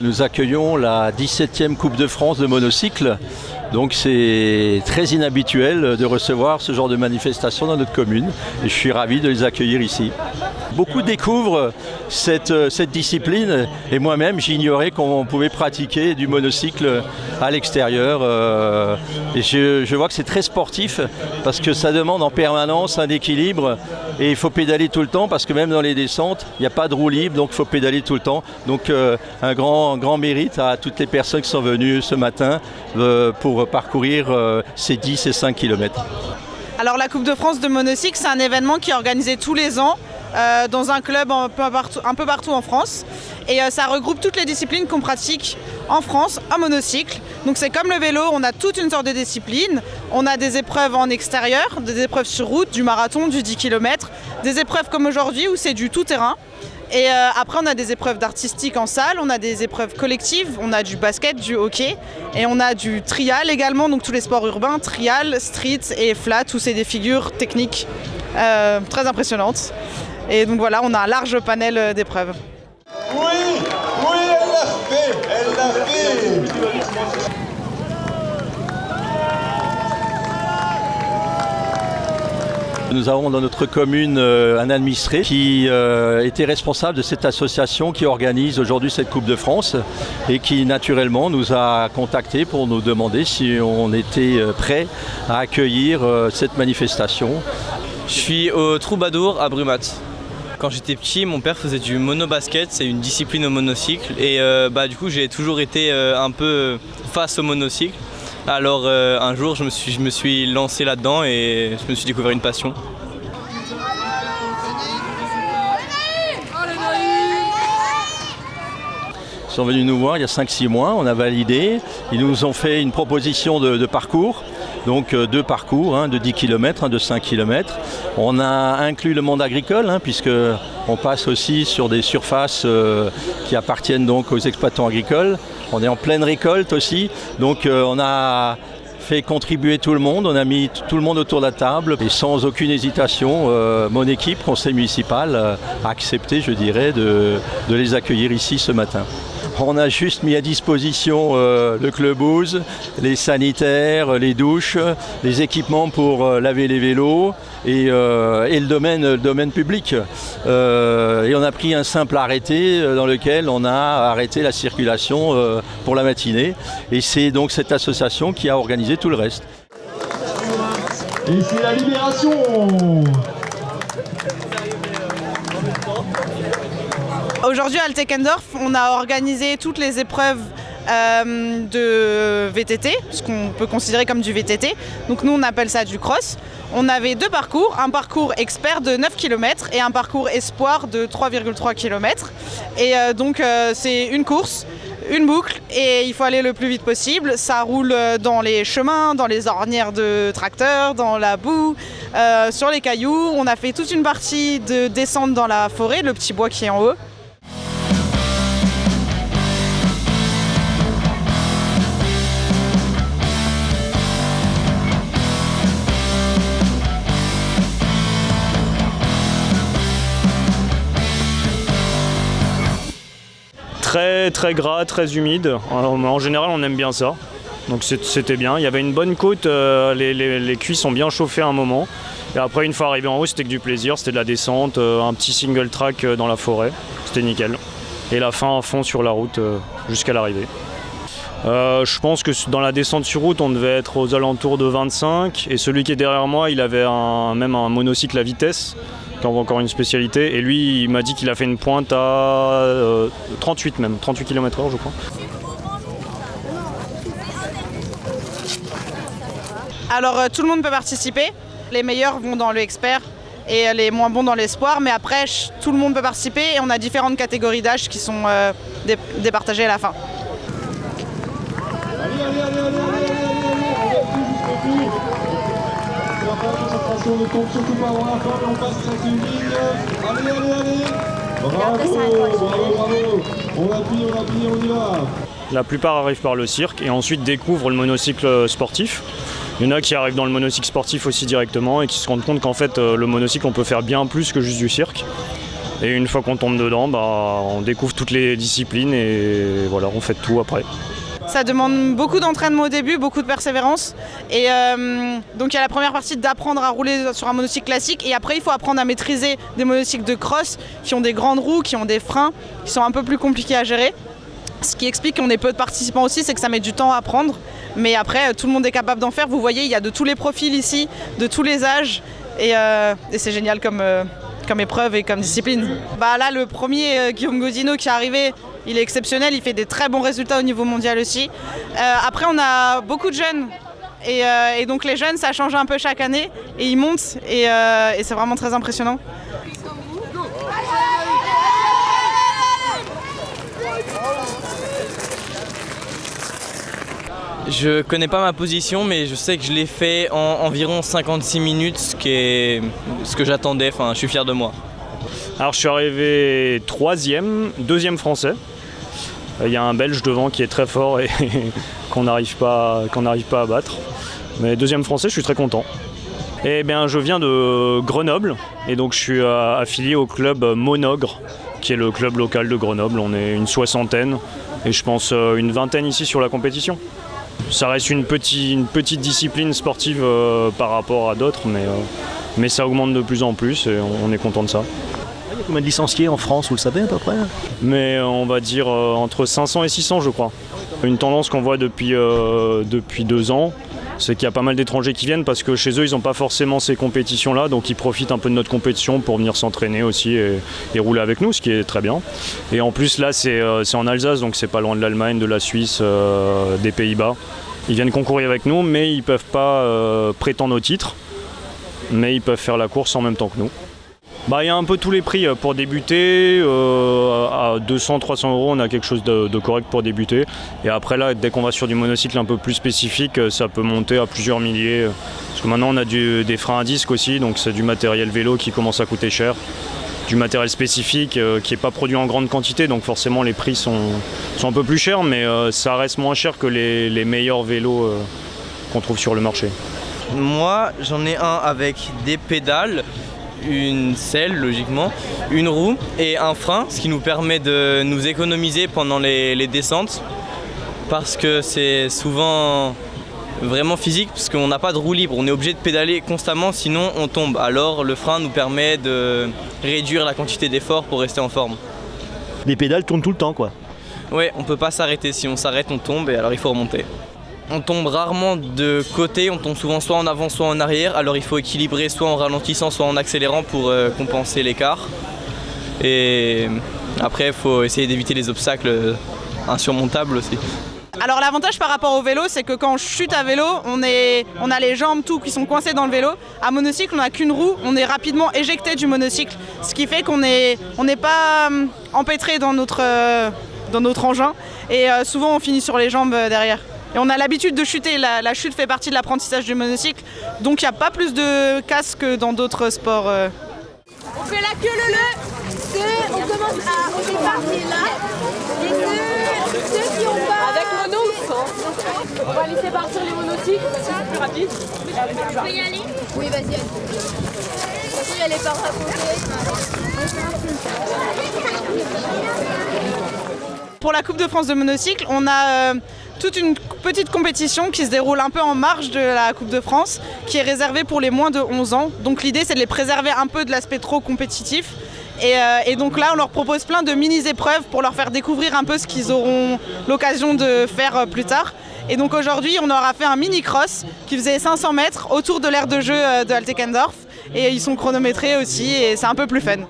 Nous accueillons la 17e Coupe de France de monocycle. Donc c'est très inhabituel de recevoir ce genre de manifestation dans notre commune et je suis ravi de les accueillir ici. Beaucoup découvrent cette discipline et moi-même j'ignorais qu'on pouvait pratiquer du monocycle à l'extérieur. Et je vois que c'est très sportif parce que ça demande en permanence un équilibre et il faut pédaler tout le temps parce que même dans les descentes, il n'y a pas de roue libre donc il faut pédaler tout le temps. Donc un grand mérite à toutes les personnes qui sont venues ce matin pour parcourir ces 10 et 5 km. Alors la Coupe de France de monocycle, c'est un événement qui est organisé tous les ans dans un club un peu partout en France. Et ça regroupe toutes les disciplines qu'on pratique en France en monocycle. Donc c'est comme le vélo, on a toute une sorte de discipline. On a des épreuves en extérieur, des épreuves sur route, du marathon, du 10 km, des épreuves comme aujourd'hui où c'est du tout-terrain. Et après, on a des épreuves d'artistique en salle, on a des épreuves collectives, on a du basket, du hockey, et on a du trial également, donc tous les sports urbains, trial, street et flat, où c'est des figures techniques très impressionnantes. Et donc voilà, on a un large panel d'épreuves. Oui, elle l'a fait. Nous avons dans notre commune un administré qui était responsable de cette association qui organise aujourd'hui cette Coupe de France et qui naturellement nous a contactés pour nous demander si on était prêt à accueillir cette manifestation. Je suis au Troubadour à Brumat. Quand j'étais petit, mon père faisait du monobasket, c'est une discipline au monocycle et du coup j'ai toujours été un peu face au monocycle. Alors un jour je me suis lancé là-dedans et je me suis découvert une passion. Ils sont venus nous voir il y a 5-6 mois, on a validé. Ils nous ont fait une proposition de parcours, donc 2 parcours, de 10 km, de 5 km. On a inclus le monde agricole, puisqu'on passe aussi sur des surfaces qui appartiennent donc aux exploitants agricoles. On est en pleine récolte aussi, donc on a fait contribuer tout le monde, on a mis tout le monde autour de la table et sans aucune hésitation, mon équipe, conseil municipal, a accepté, je dirais, de les accueillir ici ce matin. On a juste mis à disposition le clubhouse, les sanitaires, les douches, les équipements pour laver les vélos et le domaine public. Et on a pris un simple arrêté dans lequel on a arrêté la circulation pour la matinée. Et c'est donc cette association qui a organisé tout le reste. Et c'est la libération. Aujourd'hui à Altekendorf, on a organisé toutes les épreuves de VTT, ce qu'on peut considérer comme du VTT. Donc nous on appelle ça du cross. On avait 2 parcours, un parcours expert de 9 km et un parcours espoir de 3,3 km. Et donc c'est une course, une boucle et il faut aller le plus vite possible. Ça roule dans les chemins, dans les ornières de tracteurs, dans la boue, sur les cailloux. On a fait toute une partie de descente dans la forêt, le petit bois qui est en haut. Très gras, très humide. En général, on aime bien ça. Donc c'était bien. Il y avait une bonne côte, les cuisses ont bien chauffé un moment. Et après, une fois arrivé en haut, c'était que du plaisir. C'était de la descente, un petit single track dans la forêt. C'était nickel. Et la fin à fond sur la route jusqu'à l'arrivée. Je pense que dans la descente sur route, on devait être aux alentours de 25. Et celui qui est derrière moi, il avait même un monocycle à vitesse. Encore une spécialité, et lui il m'a dit qu'il a fait une pointe à 38 km/h je crois. Alors tout le monde peut participer, les meilleurs vont dans le expert et les moins bons dans l'espoir, mais après tout le monde peut participer et on a différentes catégories d'âge qui sont départagées à la fin. On ne compte surtout pas avant la fin, mais on passe cette ligne. Allez. Bravo. On appuie, on y va. La plupart arrivent par le cirque et ensuite découvrent le monocycle sportif. Il y en a qui arrivent dans le monocycle sportif aussi directement et qui se rendent compte qu'en fait le monocycle on peut faire bien plus que juste du cirque. Et une fois qu'on tombe dedans, on découvre toutes les disciplines et voilà, on fait tout après. Ça demande beaucoup d'entraînement au début, beaucoup de persévérance. Et donc il y a la première partie d'apprendre à rouler sur un monocycle classique. Et après, il faut apprendre à maîtriser des monocycles de cross qui ont des grandes roues, qui ont des freins, qui sont un peu plus compliqués à gérer. Ce qui explique qu'on est peu de participants aussi, c'est que ça met du temps à apprendre. Mais après, tout le monde est capable d'en faire. Vous voyez, il y a de tous les profils ici, de tous les âges. Et c'est génial comme épreuve et comme discipline. Là, le premier, Guillaume Godino, qui est arrivé, il est exceptionnel, il fait des très bons résultats au niveau mondial aussi. Après, on a beaucoup de jeunes. Et donc les jeunes, ça change un peu chaque année. Et ils montent. Et c'est vraiment très impressionnant. Je connais pas ma position, mais je sais que je l'ai fait en environ 56 minutes, ce que j'attendais. Enfin, je suis fier de moi. Alors je suis arrivé 3e, 2e français. Il y a un Belge devant qui est très fort et qu'on n'arrive pas à battre. Mais 2e français, je suis très content. Eh bien, je viens de Grenoble et donc je suis affilié au club Monogre, qui est le club local de Grenoble. On est une 60aine et je pense une 20aine ici sur la compétition. Ça reste une petite discipline sportive par rapport à d'autres, mais ça augmente de plus en plus et on est content de ça. Il y a combien de licenciés en France, vous le savez à peu près? Mais on va dire entre 500 et 600 je crois. Une tendance qu'on voit depuis 2 ans, c'est qu'il y a pas mal d'étrangers qui viennent parce que chez eux ils n'ont pas forcément ces compétitions-là, donc ils profitent un peu de notre compétition pour venir s'entraîner aussi et rouler avec nous, ce qui est très bien. Et en plus là c'est en Alsace, donc c'est pas loin de l'Allemagne, de la Suisse, des Pays-Bas. Ils viennent concourir avec nous, mais ils ne peuvent pas prétendre au titre, mais ils peuvent faire la course en même temps que nous. Il y a un peu tous les prix pour débuter, à 200-300 €, on a quelque chose de correct pour débuter. Et après là, dès qu'on va sur du monocycle un peu plus spécifique, ça peut monter à plusieurs milliers. Parce que maintenant on a des freins à disque aussi, donc c'est du matériel vélo qui commence à coûter cher. Du matériel spécifique qui n'est pas produit en grande quantité, donc forcément les prix sont un peu plus chers, mais ça reste moins cher que les meilleurs vélos qu'on trouve sur le marché. Moi, j'en ai un avec des pédales, une selle logiquement, une roue et un frein, ce qui nous permet de nous économiser pendant les descentes parce que c'est souvent vraiment physique parce qu'on n'a pas de roue libre, on est obligé de pédaler constamment sinon on tombe. Alors le frein nous permet de réduire la quantité d'effort pour rester en forme. Les pédales tournent tout le temps quoi. Ouais, on peut pas s'arrêter, si on s'arrête on tombe et alors il faut remonter. On tombe rarement de côté, on tombe souvent soit en avant soit en arrière, alors il faut équilibrer soit en ralentissant soit en accélérant pour compenser l'écart. Et après il faut essayer d'éviter les obstacles insurmontables aussi. Alors l'avantage par rapport au vélo, c'est que quand on chute à vélo, on a les jambes tout qui sont coincées dans le vélo. À monocycle, on n'a qu'une roue, on est rapidement éjecté du monocycle, ce qui fait qu'on n'est pas empêtré dans notre engin et souvent on finit sur les jambes derrière. Et on a l'habitude de chuter, la chute fait partie de l'apprentissage du monocycle, donc il n'y a pas plus de casse que dans d'autres sports. On fait la queue le, on commence au départ c'est là, et ceux qui ont pas... Avec mono, on va laisser partir les monocycles, c'est plus rapide. Tu peux y aller? Oui, vas-y, allez. Il y a les parts à Pour la Coupe de France de monocycle, on a toute une petite compétition qui se déroule un peu en marge de la Coupe de France, qui est réservée pour les moins de 11 ans. Donc l'idée c'est de les préserver un peu de l'aspect trop compétitif. Et donc là on leur propose plein de mini-épreuves pour leur faire découvrir un peu ce qu'ils auront l'occasion de faire plus tard. Et donc aujourd'hui on leur a fait un mini-cross qui faisait 500 mètres autour de l'aire de jeu de Altekendorf. Et ils sont chronométrés aussi et c'est un peu plus fun.